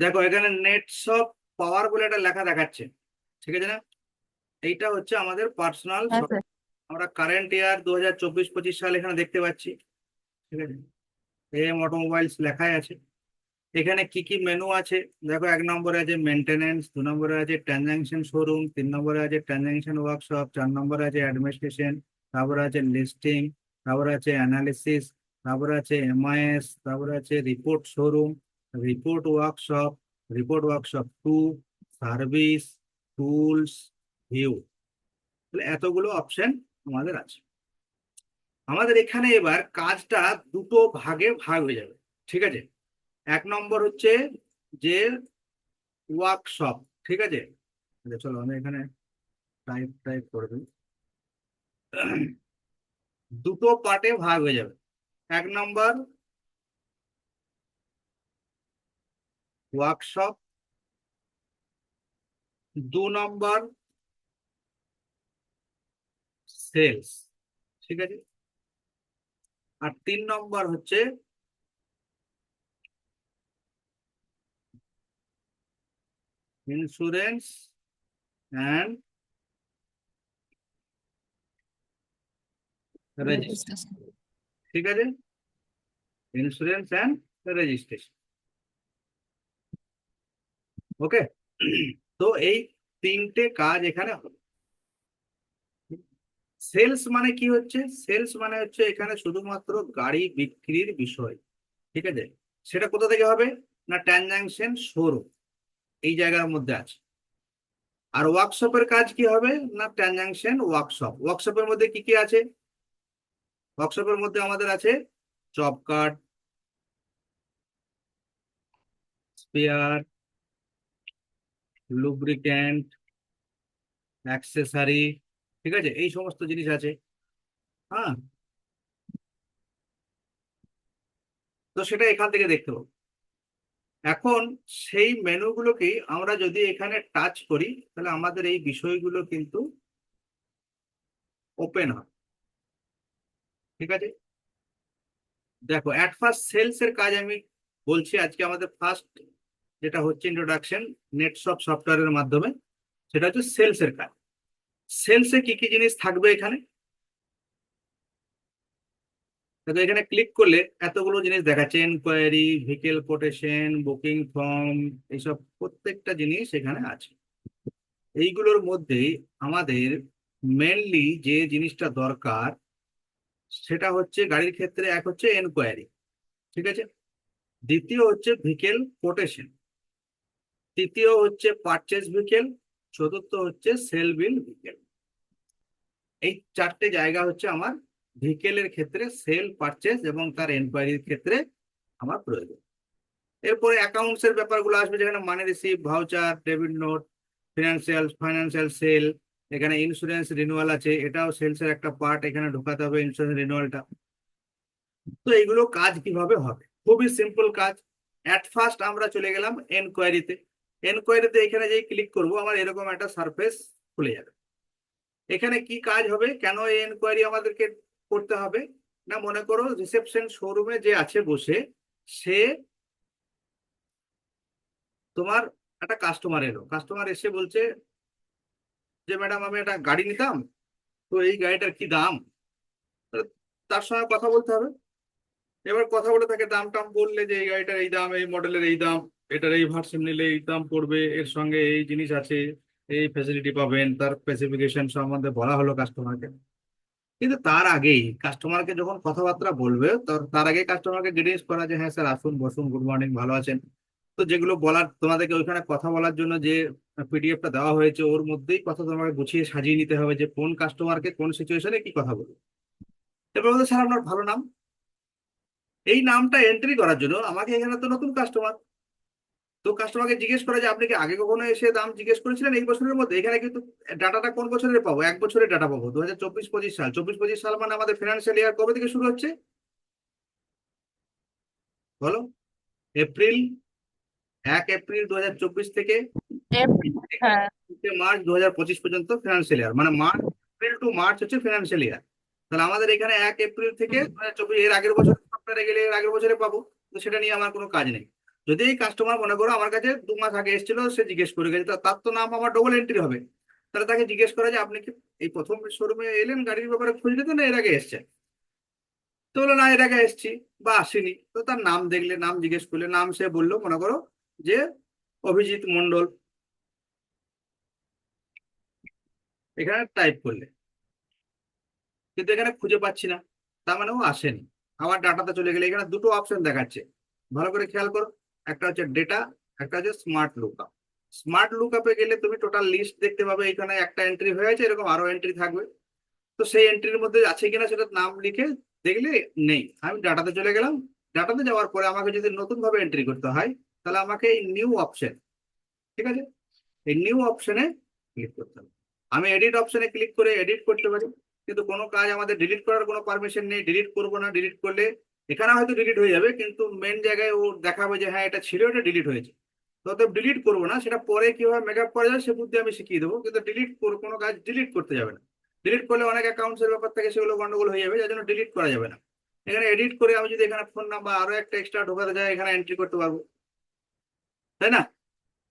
দেখো এখানে নেটস of power বলে একটা লেখা দেখাচ্ছে, ঠিক আছে না? এইটা হচ্ছে আমাদের পার্সোনাল। হ্যাঁ স্যার। আমরা কারেন্ট ইয়ার 2024-25 সাল এখানে দেখতে পাচ্ছি, ঠিক আছে? এম অটোমোবাইলস লেখাই আছে। এখানে কি কি মেনু আছে দেখো, 1 নম্বরে আছে মেনটেনেন্স, 2 নম্বরে আছে ট্রানজাকশন শোরুম, 3 নম্বরে আছে ট্রানজাকশন ওয়ার্কশপ, 4 নম্বরে আছে অ্যাডমিনিস্ট্রেশন, তারপরে আছে লিস্টিং, তারপরে আছে অ্যানালিসিস, তারপরে আছে এমআইএস, তারপরে আছে report showroom, report workshop 2, service, tools, view. তাহলে এতগুলো অপশন আমাদের আছে। আমাদের এখানে এবার কাজটা দুটো ভাগে ভাগ হয়ে যাবে, ঠিক আছে? 1 নম্বর হচ্ছে যে ওয়ার্কশপ, ঠিক আছে? আচ্ছা, চলো আমি এখানে টাইপ টাইপ করে দিই। দুটো পার্টে ভাগ হয়ে যাবে। 1 নম্বর ওয়ার্কশপ, 2 নম্বর সেলস, ঠিক আছে? আর 3 নম্বর হচ্ছে ইন্স্যুরেন্স অ্যান্ড রেজিস্ট্রেশন, রেজিস্ট্রেশন। ঠিক আছে? ইন্স্যুরেন্স অ্যান্ড রেজিস্ট্রেশন, ওকে। তো এই তিনটে কাজ এখানে হবে। সেলস মানে কি হচ্ছে? সেলস মানে হচ্ছে এখানে শুধুমাত্র গাড়ি বিক্রির বিষয়, ঠিক আছে? সেটা কোথা থেকে হবে? না ট্রানজাকশন শোরুম এই জায়গার মধ্যে আছে। আর ওয়ার্কশপের কাজ কি হবে? না ট্রানজাকশন ওয়ার্কশপ। ওয়ার্কশপের মধ্যে কি কি আছে? ওয়ার্কশপের মধ্যে আমাদের আছে job card, spare, lubricant, accessory, ঠিক আছে? এই সমস্ত জিনিস আছে। হ্যাঁ, তো সেটা এখান থেকে দেখতে পাবো। এখন সেই মেনুগুলোকেই আমরা যদি এখানে টাচ করি, তাহলে আমাদের এই বিষয়গুলো কিন্তু ওপেন হয়, ঠিক আছে? দেখো অ্যাট ফার্স্ট সেলস এর কাজ আমি বলছি আজকে। আমাদের ফার্স্ট যেটা হচ্ছে ইন্ট্রোডাকশন নেটসপ সফটওয়্যারের মাধ্যমে, সেটা হচ্ছে সেলস এর কাজ। সেলসে কি কি জিনিস থাকবে এখানে? দেখো এখানে ক্লিক করলে এতগুলো জিনিস দেখাচ্ছে, enquiry, vehicle quotation, booking form, এইসব প্রত্যেকটা জিনিস এখানে আছে। এইগুলোর মধ্যেই আমাদের মেনলি যে জিনিসটা দরকার সেটা হচ্ছে গাড়ির ক্ষেত্রে, এক হচ্ছে এনকোয়ারি, ঠিক আছে? দ্বিতীয় হচ্ছে ভেহিকেল কোটেশন, তৃতীয় হচ্ছে পারচেজ ভেহিকেল, চতুর্থ হচ্ছে সেল বিল ভেহিকেল। এই চারটে জায়গা হচ্ছে আমার ভেহিকেলের ক্ষেত্রে সেল, পারচেজ এবং তার এনকোয়ারির ক্ষেত্রে আমার প্রয়োজন। এরপরে অ্যাকাউন্টস এর ব্যাপারগুলো আসবে, যেখানে money receive, voucher, debit note, financial sale. এখানে ইন্স্যুরেন্স রিনিউয়াল আছে, এটাও সেলস এর একটা পার্ট, এখানে ঢোকাতে হবে ইন্স্যুরেন্স রিনিউয়ালটা। তো এইগুলো কাজ কিভাবে হবে? খুবই সিম্পল কাজ। অ্যাট ফার্স্ট আমরা চলে গেলাম এনকোয়ারিতে। এনকোয়ারিতে এখানে যে ক্লিক করব, আমার এরকম একটা সারফেস খুলে যাবে। এখানে কি কাজ হবে, কেন এই এনকোয়ারি আমাদেরকে করতে হবে? না মনে করো রিসেপশন শোরুমে যে আছে বসে, সে তোমার একটা কাস্টমার এলো, কাস্টমার এসে বলছে যে ম্যাডাম আমি একটা গাড়ি নিতাম, তো এই গাড়িটার কি দাম? তো তার সঙ্গে কথা বলতে হবে। এবার কথা বলে তাকে দাম টাম বললে যে এই গাড়িটার এই দাম, এই মডেলের এই দাম, এটার এই ভার্সন নিলে এই দাম পড়বে, এর সঙ্গে এই জিনিস আছে, এই ফ্যাসিলিটি পাবেন, তার স্পেসিফিকেশন সম্বন্ধে বলা হলো কাস্টমারকে। কিন্তু তার আগেই কাস্টমারকে যখন কথাবার্তা বলবে, তার আগে কাস্টমারকে গ্রিটিংস করা, যে হ্যাঁ স্যার আসুন বসুন, গুড মর্নিং, ভালো আছেন। তো যেগুলো বলার তোমাদেরকে ওইখানে কথা বলার জন্য যে পিডিএফটা দেওয়া হয়েছে, ওর মধ্যেই কথা তোমাকে গুছিয়ে সাজিয়ে নিতে হবে যে কোন কাস্টমারকে কোন সিচুয়েশনে কি কথা বলবে। এবার বলতে স্যার আপনার ভালো নাম, এই নামটা এন্ট্রি করার জন্য আমাকে এখানে তো নতুন কাস্টমার, তো কাস্টমারকে জিজ্ঞেস করে যে আপনি কি আগে কখনো এসে দাম জিজ্ঞেস করেছিলেন এই বছরের মধ্যে? এখানে কিন্তু ডাটাটা কোন বছরের পাবো? 1 বছরের ডাটা পাবো, 2024-25 সাল। 24-25 সাল মানে আমাদের ফিনান্সিয়াল ইয়ার কবে থেকে শুরু হচ্ছে বলো? এপ্রিল, 1 এপ্রিল 2024 থেকে হ্যাঁ। 31 মার্চ 2025 পর্যন্ত ফিনান্সিয়াল ইয়ার, মানে মার্চ, এপ্রিল টু মার্চ হচ্ছে ফিনান্সিয়াল ইয়ার। তাহলে আমাদের এখানে 1 এপ্রিল থেকে 2024, এর আগের বছর সফটওয়্যারে গেলে এর আগের বছরে পাবো। তো সেটা নিয়ে আমার কোনো কাজ নেই। যদি এই কাস্টমার মনে করো আমার কাছে 2 মাস আগে এসেছিল, সে জিজ্ঞেস করে গেছে, তার তো নাম আমার ডবল এন্ট্রি হবে। তাহলে তাকে জিজ্ঞেস করা যে আপনি কি এই প্রথম শোরুমে এলেন গাড়ির ব্যাপারে খোঁজ নিতে, না এর আগে এসছেন? তো বললো না, এর আগে এসছি বা আসিনি। তো তার নাম দেখলে, নাম জিজ্ঞেস করলে, নাম সে বললো মনে করো যে অভিজিৎ মন্ডল। এখানে টাইপ করলে কিন্তু এখানে খুঁজে পাচ্ছি না, তার মানে ও আসেনি। আবার ডাটাতে চলে গেলে এখানে দুটো অপশন দেখাচ্ছে, ভালো করে খেয়াল করো। একটা হচ্ছে ডেটা, একটা হচ্ছে স্মার্ট লুকআপ। স্মার্ট লুকআপে গেলে তুমি টোটাল লিস্ট দেখতে পাবে, এখানে একটা এন্ট্রি হয়ে আছে, এরকম আরো এন্ট্রি থাকবে। তো সেই এন্ট্রির মধ্যে আছে কিনা সেটা নাম লিখে দেখলে নেই। আমি ডাটাতে চলে গেলাম। ডাটাতে যাওয়ার পরে আমাকে যদি নতুন ভাবে এন্ট্রি করতে হয়, তাহলে আমাকে এই নিউ অপশন, ঠিক আছে, এই নিউ অপশনে ক্লিক করতে হবে। আমি এডিট অপশনে ক্লিক করে এডিট করতে পারি, কিন্তু কোনো কাজ আমাদের ডিলিট করার কোনো পারমিশন নেই। ডিলিট করবো না, ডিলিট করলে এখানে হয়তো ডিলিট হয়ে যাবে, কিন্তু মেন জায়গায় ও দেখাবে যে হ্যাঁ এটা ছিল, এটা ডিলিট হয়েছে। তো ডিলিট করবো না, সেটা পরে কিভাবে মেকআপ করা যায় সে বুদ্ধি আমি শিখিয়ে দেবো, কিন্তু ডিলিট কোনো কাজ ডিলিট করতে যাবে না। ডিলিট করলে অনেক অ্যাকাউন্টসের ব্যাপার থাকে, সেগুলো গন্ডগোল হয়ে যাবে, যার জন্য ডিলিট করা যাবে না। এখানে এডিট করে আমি যদি এখানে ফোন নাম্বার আরো একটা এক্সট্রা ঢোকাতে যাই, এখানে এন্ট্রি করতে পারবো, তাই না?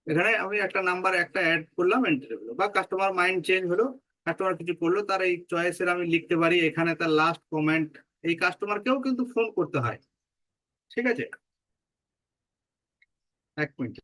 এখানে আমি একটা নাম্বার একটা অ্যাড করলাম, এন্ট্রি হলো, বা কাস্টমার মাইন্ড চেঞ্জ হলো, কাস্টমার কিছু করলো, তার এই চয়েসের আমি লিখতে পারি এখানে তার লাস্ট কমেন্ট। এই কাস্টমারকেও কিন্তু ফোন করতে হয়, ঠিক আছে? 1 মিনিট।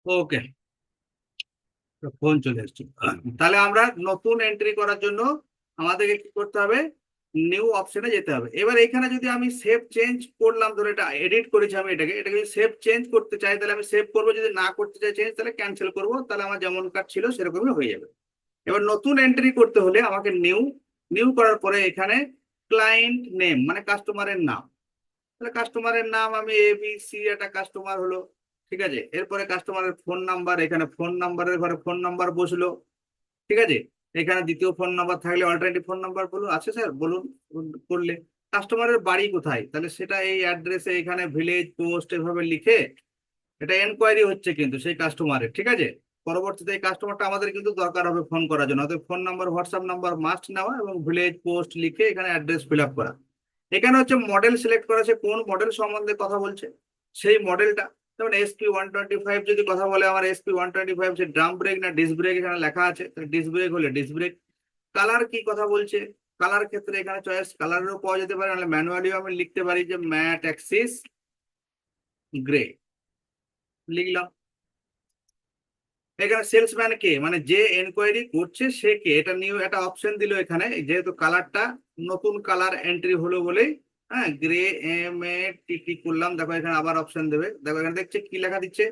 ওকে, ফোন চলে এসছে। তাহলে আমরা নতুন এন্ট্রি করার জন্য আমাদেরকে কি করতে হবে? নিউ অপশনে যেতে হবে। এবার এখানে যদি আমি সেভ চেঞ্জ করলাম, ধরো এটা এডিট করেছি আমি, এটাকে যদি সেভ চেঞ্জ করতে চাই তাহলে আমি সেভ করবো, যদি না করতে চাই চেঞ্জ তাহলে ক্যান্সেল করবো, তাহলে আমার যেমন কাজ ছিল সেরকমই হয়ে যাবে। এবার নতুন এন্ট্রি করতে হলে আমাকে নিউ, নিউ করার পরে এখানে ক্লায়েন্ট নেম মানে কাস্টমারের নাম। তাহলে কাস্টমারের নাম আমি ABC, একটা কাস্টমার হলো, ঠিক আছে। এরপরে কাস্টমারের ফোন নাম্বার, এখানে ফোন নাম্বারের ঘরে ফোন নাম্বার বসলো, ঠিক আছে। এখানে দ্বিতীয় ফোন নাম্বার থাকলে অল্টারনেটিভ ফোন নাম্বার বলুন, আছে স্যার বলুন, করলে কাস্টমারের বাড়ি কোথায়, তাহলে সেটা এই অ্যাড্রেসে এখানে ভিলেজ পোস্ট এভাবে লিখে, এটা এনকোয়ারি হচ্ছে কিন্তু সেই কাস্টমারের, ঠিক আছে। পরবর্তীতে এই কাস্টমারটা আমাদের কিন্তু দরকার হবে ফোন করার জন্য, অতএব phone number WhatsApp number must নেওয়া এবং ভিলেজ পোস্ট লিখে এখানে অ্যাড্রেস ফিল আপ করা। এখানে হচ্ছে মডেল সিলেক্ট করা, আছে কোন মডেল সম্বন্ধে কথা বলছে সেই মডেলটা। যেমন SP 125 যদি কথা বলে, আমার SP 125 সে ড্রাম ব্রেক না ডিস্ক ব্রেক এখানে লেখা আছে, ডিস্ক ব্রেক হলে ডিস্ক ব্রেক। কালার কি কথা বলছে, কালার ক্ষেত্রে এখানে চয়েস কালারেরও পাওয়া যেতে পারে, নাহলে ম্যানুয়ালিও আমি লিখতে পারি যে ম্যাট অ্যাক্সিস গ্রে, লিখলাম। এখানে সেলসম্যান কে, মানে যে এনকোয়ারি করছে সে কে, এটা নিউ একটা অপশন দিল এখানে, যেহেতু কালারটা নতুন কালার এন্ট্রি হলো বলেই, হ্যাঁ গ্রে MATT করলাম। দেখো এখানে আবার অপশন দেবে, দেখো এখানে দেখছে কি লেখা দিচ্ছে,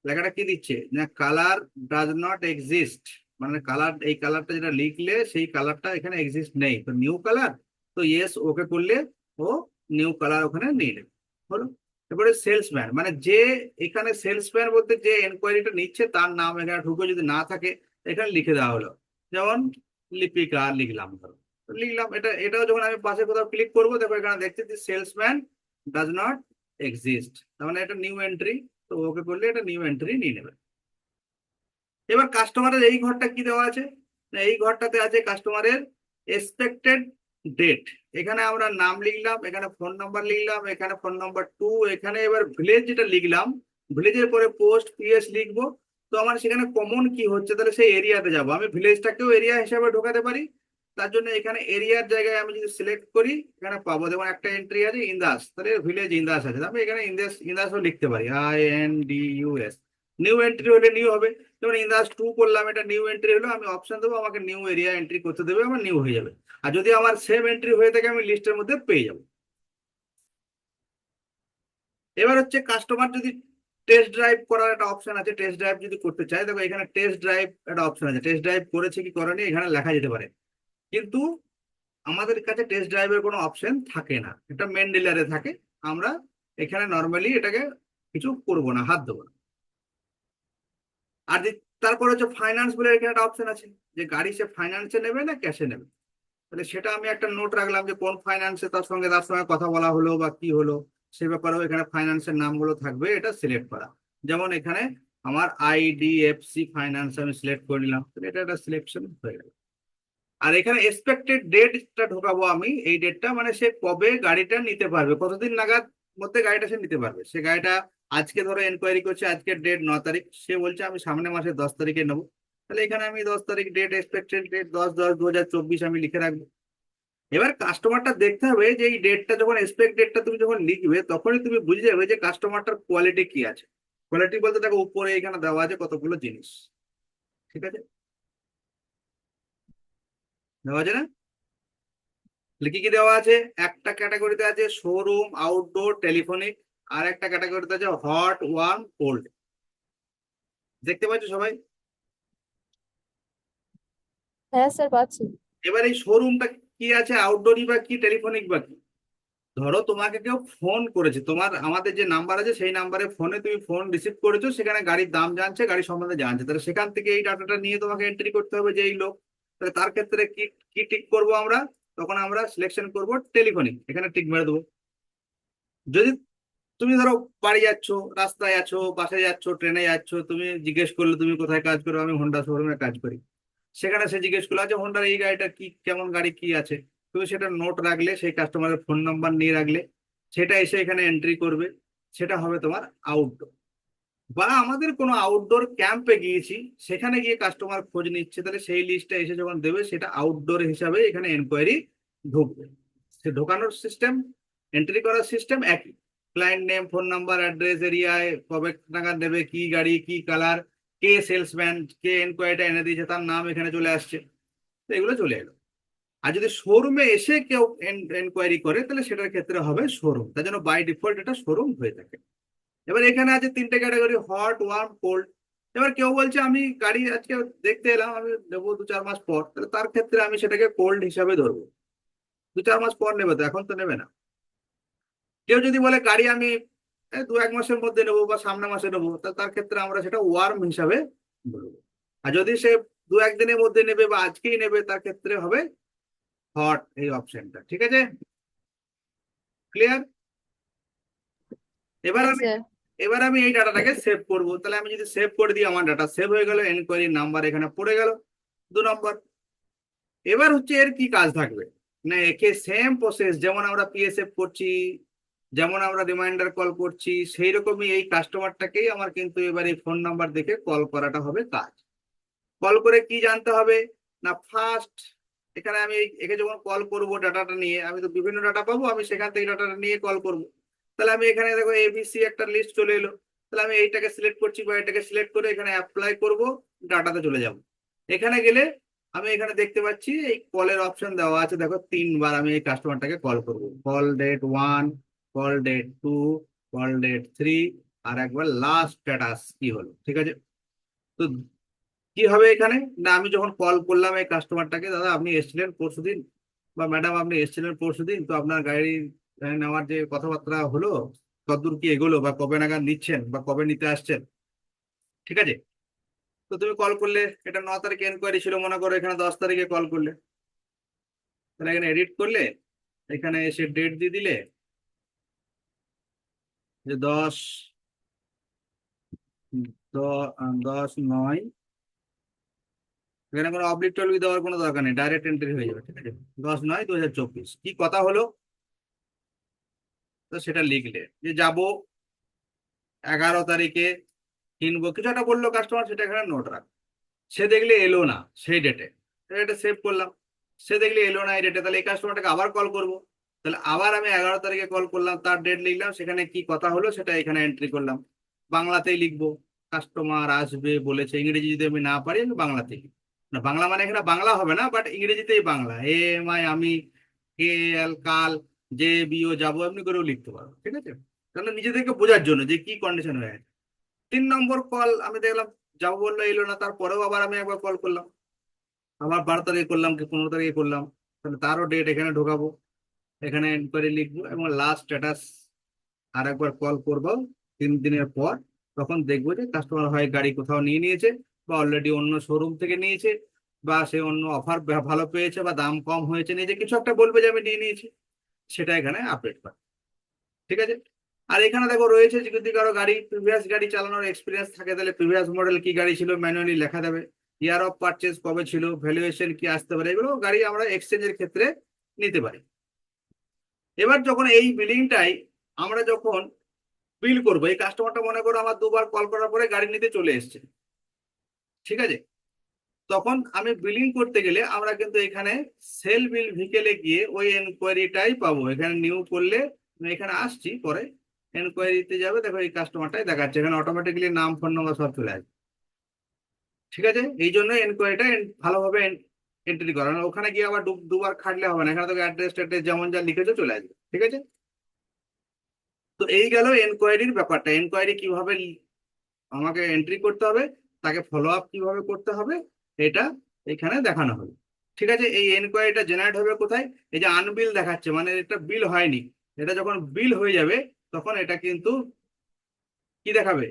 লেখাটা কি দিচ্ছে না কালার ডাজ নট এক্সিস্ট, মানে কালার, এই কালারটা যেটা লিখলে সেই কালারটা এখানে এক্সিস্ট নেই, তো নিউ কালার। তো ইয়েস ওকে করলে ও নিউ কালার ওখানে নিয়ে নেবে, হলো। এবারে সেলসম্যান মানে যে, এখানে সেলসম্যান বলতে যে এনকোয়ারিটা নিচ্ছে তার নাম এখানে ঢুকে যদি না থাকে এখানে লিখে দেওয়া হলো, যেমন লিপিকা লিখলাম, ধরো লিখলাম। এটাও যখন আমি পাশে কোথাও ক্লিক করবো, দেখো এখানে দেখছি যে সেলসম্যান ডাজ নট এক্সিস্ট, তার মানে এটা নিউ এন্ট্রি। তো ওকে করলে এটা নিউ এন্ট্রি নিয়ে নেবে। এবার কাস্টমারের এই ঘরটা কি দেওয়া আছে, না এই ঘরটাতে আছে কাস্টমারের এক্সপেক্টেড ডেট, এখানে আমরা নাম লিখলাম, এখানে ফোন নাম্বার লিখলাম, এখানে ফোন নাম্বার 2, এখানে এবার ভিলেজ যেটা লিখলাম, ভিলেজের পরে পোস্ট পিএস লিখবো। তো আমার সেখানে কমন কি হচ্ছে, তাহলে সেই এরিয়াতে যাব, আমি ভিলেজটাকেও এরিয়া হিসাবে ঢোকাতে পারি। তার জন্য এখানে এরিয়ার জায়গায় আমি যদি সিলেক্ট করি, এখানে পাবো যেমন একটা এন্ট্রি আছে ইন্দাস, তাহলে ভিলেজ ইন্দাস আছে, আমি এখানে ইন্দাস ইন্দাসও লিখতে পারি, INDUS। নিউ এন্ট্রি হলে নিউ হবে, যেমন ইন্দাস 2 করলাম, এটা নিউ এন্ট্রি হলো, আমি অপশন দেবো, আমাকে নিউ এরিয়া এন্ট্রি করতে দেবে, আমার নিউ হয়ে যাবে। আর যদি আমার সেম এন্ট্রি হয়ে থাকে, আমি লিস্টের মধ্যে পেয়ে যাব। এবার হচ্ছে কাস্টমার যদি টেস্ট ড্রাইভ করার একটা অপশন আছে, টেস্ট ড্রাইভ যদি করতে চাই, দেখো এখানে টেস্ট ড্রাইভ একটা অপশন আছে, টেস্ট ড্রাইভ করেছে কি করেনি এখানে লেখা যেতে পারে। কিন্তু আমাদের কাছে টেস্ট ড্রাইভের কোনো অপশন থাকে না, এটা মেন ডিলারে থাকে। আমরা এখানে নর্মালি এটাকে কিছু করবো না, হাত দেবো না। আর তারপর হচ্ছে ফাইন্যান্স বলে এখানে একটা অপশন আছে, যে গাড়ি সে ফাইন্যান্সে নেবে না ক্যাশে নেবে। তাহলে সেটা আমি একটা নোট রাখলাম, যে কোন ফাইন্যান্সে তার সঙ্গে কথা বলা হলো বা কি হলো, সে ব্যাপারেও এখানে ফাইন্যান্সের নামগুলো থাকবে, এটা সিলেক্ট করা। যেমন এখানে আমার IDFC ফাইন্যান্স আমি সিলেক্ট করে নিলাম, তাহলে এটা একটা সিলেকশন হয়ে গেল। আর এখানে এক্সপেক্টেড ডেটটা ঢোকাবো আমি, এই ডেটটা মানে সে কবে গাড়িটা নিতে পারবে, কতদিন নাগাদ মধ্যে গাড়িটা সে নিতে পারবে। সে গাড়িটা আজকে ধরো এনকোয়ারি করছে, আজকের ডেট 9 তারিখ, সে বলছে আমি সামনের মাসের 10 তারিখে নেবো। তাহলে এখানে আমি 10 তারিখ ডেট, এক্সপেক্টেড ডেট 10/10/2024 আমি লিখে রাখবো। এবার কাস্টমারটা দেখতে হবে যে এই ডেটটা যখন, এক্সপেক্ট ডেটটা তুমি যখন লিখবে, তখনই তুমি বুঝে যাবে যে কাস্টমারটার কোয়ালিটি কি আছে। কোয়ালিটি বলতে দেখো উপরে এখানে দেওয়া আছে কতগুলো জিনিস, ঠিক আছে, দেওয়া আছে না? তাহলে কি কি দেওয়া আছে? একটা ক্যাটাগরিতে আছে শোরুম, আউটডোর, টেলিফোনিক। আর একটা ক্যাটাগরিতে আছে হট, ওয়ার্ম, কোল্ড। দেখতে পাচ্ছ সবাই? হ্যাঁ স্যার, পাচ্ছি। এবার এই শোরুমটা কি আছে, আউটডোরই বা কি, টেলিফোনিক বা কি? ধরো তোমাকে কেউ ফোন করেছে, তোমার আমাদের যে নাম্বার আছে সেই নাম্বারে ফোনে তুমি ফোন রিসিভ করেছো, সেখানে গাড়ির দাম জানছে, গাড়ি সম্বন্ধে জানছে, তাহলে সেখান থেকে এই ডাটাটা নিয়ে তোমাকে এন্ট্রি করতে হবে যে এই লোক। তাহলে তার ক্ষেত্রে কি কি টিক করবো আমরা? তখন আমরা সিলেকশন করব টেলিফোনিক, এখানে টিক মেরে দেবো। যদি তুমি ধরো বাড়ি যাচ্ছ, রাস্তায় আছো, বাসে যাচ্ছ, ট্রেনে যাচ্ছ, তুমি জিজ্ঞেস করলে তুমি কোথায় কাজ করো, আমি হোন্ডা শোরুমে কাজ করি। সেখানে সে জিজ্ঞেস করলো আচ্ছা হোন্ডার এই গাড়িটা কি, কেমন গাড়ি কি আছে, তুমি সেটা নোট রাখলে, সেই কাস্টমারের ফোন নাম্বার নিয়ে রাখলে, সেটা এসে এখানে এন্ট্রি করবে। সেটা হবে তোমার আউটডোর। বা আমাদের কোনো আউটডোর ক্যাম্পে গিয়েছি, সেখানে গিয়ে কাস্টমার খোঁজ নিচ্ছে, তাহলে সেই লিস্টটা এসে যখন দেবে, সেটা আউটডোর হিসাবে এখানে এনকোয়ারি ঢুকবে। সে ঢোকানোর সিস্টেম, এন্ট্রি করার সিস্টেম একই। Client name, phone number, address, এরিয়ায় কবে নাগাদ দেবে, কি গাড়ি, কি কালার, কে সেলসম্যান, কে এনকোয়ারিটা এনে দিয়েছে, তার নাম এখানে চলে আসছে। তো এগুলো চলে এলো। আর যদি শোরুমে এসে কেউ এনকোয়ারি করে, তাহলে সেটার ক্ষেত্রে হবে শোরুম, তার জন্য বাই ডিফল্ট এটা শোরুম হয়ে থাকে। এবার এখানে আছে 3টে ক্যাটাগরি, হট, ওয়ার্ম, কোল্ড। এবার কেউ বলছে আমি গাড়ি আজকে দেখতে এলাম, আমি নেবো 2-4 মাস পর, তাহলে তার ক্ষেত্রে আমি সেটাকে কোল্ড হিসাবে ধরবো। 2-4 মাস পর নেবে তো, এখন তো নেবে না। কেউ যদি বলে গাড়ি আমি 2-1 মাসের মধ্যে নেবো বা সামনের মাসে নেবো, তা তার ক্ষেত্রে আমরা সেটা ওয়ার্ম হিসাবে বলবো। আর যদি সে 2-1 দিনের মধ্যে নেবে বা আজকেই নেবে, তার ক্ষেত্রে হবে হট, এই অপশনটা, ঠিক আছে, ক্লিয়ার? এবার হ্যাঁ আমি স্যার। এবার আমি এই ডাটাটাকে সেভ করব, তাহলে আমি যদি সেভ করে দিই, আমার ডাটা সেভ হয়ে গেল, এনকোয়ারি নাম্বার এখানে পড়ে গেল 2 নম্বর। এবার হচ্ছে এর কি কাজ থাকবে, না একে সেম প্রসেস, যেমন আমরা পিএসএফ করছি, যেমন আমরা রিমাইন্ডার কল করছি, সেই রকমই এই কাস্টমারটাকেই আমার কিন্তু এবার এই ফোন নাম্বার দেখে কল করাটা হবে কাজ। কল করে কি জানতে হবে, না ফার্স্ট, এখানে আমি একে যখন কল করব ডাটাটা নিয়ে, আমি তো বিভিন্ন ডাটা পাবো, আমি সেখান থেকে ডাটাটা নিয়ে কল করব। তাহলে আমি এখানে দেখো ABC একটা লিস্ট চলে এলো, তাহলে আমি এইটাকে সিলেক্ট করছি বা এটাকে সিলেক্ট করে এখানে অ্যাপ্লাই করব, ডাটাতে চলে যাব। এখানে গেলে আমি এখানে দেখতে পাচ্ছি এই কলের অপশন দেওয়া আছে, দেখো 3বার আমি এই কাস্টমারটাকে কল করব, call date 1, call date 2, call date 3, আর একবার লাস্ট স্ট্যাটাস কি হলো, ঠিক আছে। তো কি হবে এখানে, না আমি যখন কল করলাম এই কাস্টমারটাকে, দাদা আপনি এসেছিলেন পরশুদিন, বা ম্যাডাম আপনি এসেছিলেন পরশুদিন, তো আপনার গাড়ি নেওয়ার যে কথাবার্তা হলো, কতদূর কি এগোলো, বা কবে নাগাদ নিচ্ছেন বা কবে নিতে আসছেন, ঠিক আছে। তো তুমি কল করলে, এটা 9 তারিখে এনকোয়ারি ছিল, মনে করো এখানে 10 তারিখে কল করলে, তাহলে এখানে এডিট করলে, এখানে এসে ডেট দিয়ে দিলে যে 10/9 এখানে কোনো অবলিক টবলিক দেওয়ার কোনো দরকার নেই, ডাইরেক্ট এন্ট্রি হয়ে যাবে। ঠিক আছে, 10/9/2024 কি কথা হলো, তো সেটা লিখলে যে যাব 11 তারিখে কিনবো, কিছু একটা বললো কাস্টমার, সেটা এখানে নোট রাখ। সে দেখলে এলো না সেই ডেটে, এটা সেভ করলাম। সে দেখলে এলো না এই ডেটে, তাহলে এই কাস্টমারটাকে আবার কল করব। তাহলে আবার আমি 11 তারিখে কল করলাম, তার ডেট লিখলাম, সেখানে কি কথা হলো সেটা এখানে এন্ট্রি করলাম। বাংলাতেই লিখবো, কাস্টমার আসবে বলেছে। ইংরেজি যদি আমি না পারি আমি বাংলাতেই লিখবো। না বাংলা মানে এখানে বাংলা হবে না, বাট ইংরেজিতেই বাংলা, আমি, কে এল কাল, যে বিও যাবো, এমনি করেও লিখতে পারবো। ঠিক আছে, তাহলে নিজেদেরকে বোঝার জন্য যে কি কন্ডিশন হয়ে আছে। 3 নম্বর কল আমি দেখলাম, যাবো বললো, এলো না, তারপরেও আবার আমি একবার কল করলাম, আবার 12 তারিখে করলাম কি 15 তারিখে করলাম, তাহলে তারও ডেট এখানে ঢোকাবো, এখানে এনকোয়ারি লিখবো, এবং লাস্ট স্ট্যাটাস আর একবার কল করবো 3 দিনের পর। তখন দেখবো যে কাস্টমার হয় গাড়ি কোথাও নিয়ে নিয়েছে, বা অলরেডি অন্য শোরুম থেকে নিয়েছে, বা সে অন্য অফার ভালো পেয়েছে, বা দাম কম হয়েছে, নিয়েছে, কিছু একটা বলবে যে আমি নিয়ে নিয়েছি, সেটা এখানে আপডেট করে। ঠিক আছে, আর এখানে দেখো রয়েছে যে যদি কারো গাড়ি প্রিভিয়াস গাড়ি চালানোর এক্সপিরিয়েন্স থাকে, তাহলে প্রিভিয়াস মডেল কি গাড়ি ছিল ম্যানুয়ালি লেখা দেবে, ইয়ার অফ পারচেজ কবে ছিল, ভ্যালুয়েশন কি আসতে পারে, এগুলো গাড়ি আমরা এক্সচেঞ্জের ক্ষেত্রে নিতে পারি। এবার যখন এই বিলিংটাই আমরা যখন বিল করবো, এই কাস্টমারটা মনে করো আমার 2বার কল করার পরে গাড়ি নিতে চলে এসেছে। ঠিক আছে, তখন আমি বিলিং করতে গেলে আমরা কিন্তু এখানে সেল বিল ভিকেলে গিয়ে ওই এনকোয়ারিটাই পাবো। এখানে নিউ করলে আমি এখানে আসছি পরে, এনকোয়ারিতে যাবে, দেখো এই কাস্টমারটাই দেখাচ্ছে, এখানে অটোমেটিক্যালি নাম ফোন নম্বর সব চলে আসবে। ঠিক আছে, এই জন্য এনকোয়ারিটা ভালোভাবে এন্ট্রি করা, ওখানে গিয়ে আবার দুবার খাটলে হবে না, এখানে তো অ্যাড্রেস ট্যাড্রেস যেমন যা লিখেছো চলে আসবে। ঠিক আছে, তো এই গেল এনকোয়ারির ব্যাপারটা। এনকোয়ারি কিভাবে আমাকে এন্ট্রি করতে হবে, তাকে ফলো আপ কিভাবে করতে হবে, এটা এখানে দেখানো হবে। ঠিক আছে, এই এনকোয়ারিটা জেনারেট হবে কোথায়, এই যে আনবিল দেখাচ্ছে, মানে এটা বিল হয়নি। এটা যখন বিল হয়ে যাবে তখন এটা কিন্তু কি দেখাবে,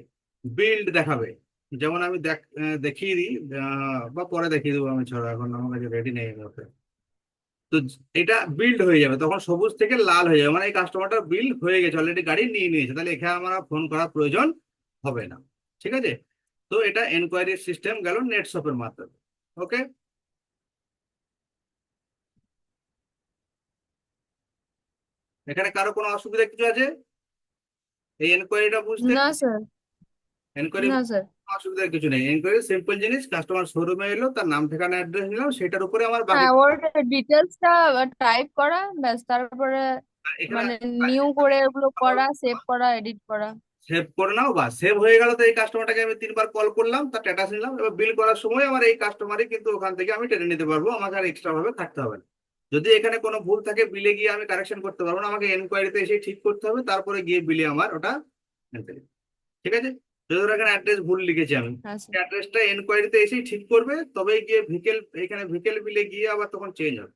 বিল্ড দেখাবে। যেমন আমি দেখিয়ে দিই, বা পরে দেখিয়ে দেবো আমি, ছাড়া এখন আমার কাছে রেডি নেই এই মুহূর্তে। তো এটা বিল্ড হয়ে যাবে, তখন সবুজ থেকে লাল হয়ে যাবে, মানে এই কাস্টমারটা বিল হয়ে গেছে, অলরেডি গাড়ি নিয়ে নিয়েছে, তাহলে এখানে আমার ফোন করার প্রয়োজন হবে না। ঠিক আছে, তো এটা এনকোয়ারি সিস্টেম গেল নেটশপের মাধ্যমে। ওকে, এখানে কারো কোনো অসুবিধা কিছু আছে এই এনকোয়ারিটা বুঝতে? না স্যার। এনকোয়ারি না স্যার। অসুবিধার কিছু নেই, এনকোয়ারি সিম্পল জিনিস, কাস্টমার শোরুমে এলো, তার নাম ঠিকানা অ্যাড্রেস নিলাম, সেটার উপরে আমার বাকি। হ্যাঁ, ওর ডিটেলসটা টাইপ করা ব্যাস, তারপরে এখানে মানে নিউ করে ওগুলো করা, সেভ করা, এডিট করা। সেভ করে নাও, বা সেভ হয়ে গেল, তো এই কাস্টমারটাকে আমি 3বার কল করলাম, তার স্ট্যাটাস নিলাম, এবার বিল করার সময় আমার এই কাস্টমারই কিন্তু ওখান থেকে আমি টেনে নিতে পারবো, আমাকে আর এক্সট্রা ভাবে থাকতে হবে না। যদি এখানে কোনো ভুল থাকে বিলে গিয়ে আমি কারেকশন করতে পারবো না, আমাকে এনকোয়ারিতে এসে ঠিক করতে হবে, তারপরে গিয়ে বিলে আমার ওটা নিতে হবে। ঠিক আছে, যদি ধরো এখানে অ্যাড্রেস ভুল লিখেছি আমি, হ্যাঁ স্যার। অ্যাড্রেসটা এনকোয়ারিতে এসেই ঠিক করবে, তবেই গিয়ে এখানে ভিকেল বিলে গিয়ে আবার তখন চেঞ্জ হবে।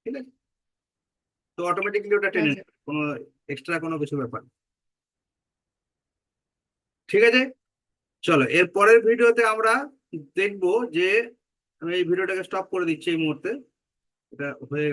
ঠিক আছে, তো অটোমেটিকলি ওটা হ্যাঁ টেনে স্যার। নেবে, কোনো এক্সট্রা কোনো কিছু ব্যাপার না। ঠিক আছে, চলো এর পরের ভিডিওতে আমরা দেখবো যে, আমি এই ভিডিওটাকে স্টপ করে দিচ্ছি এই মুহূর্তে, এটা হয়ে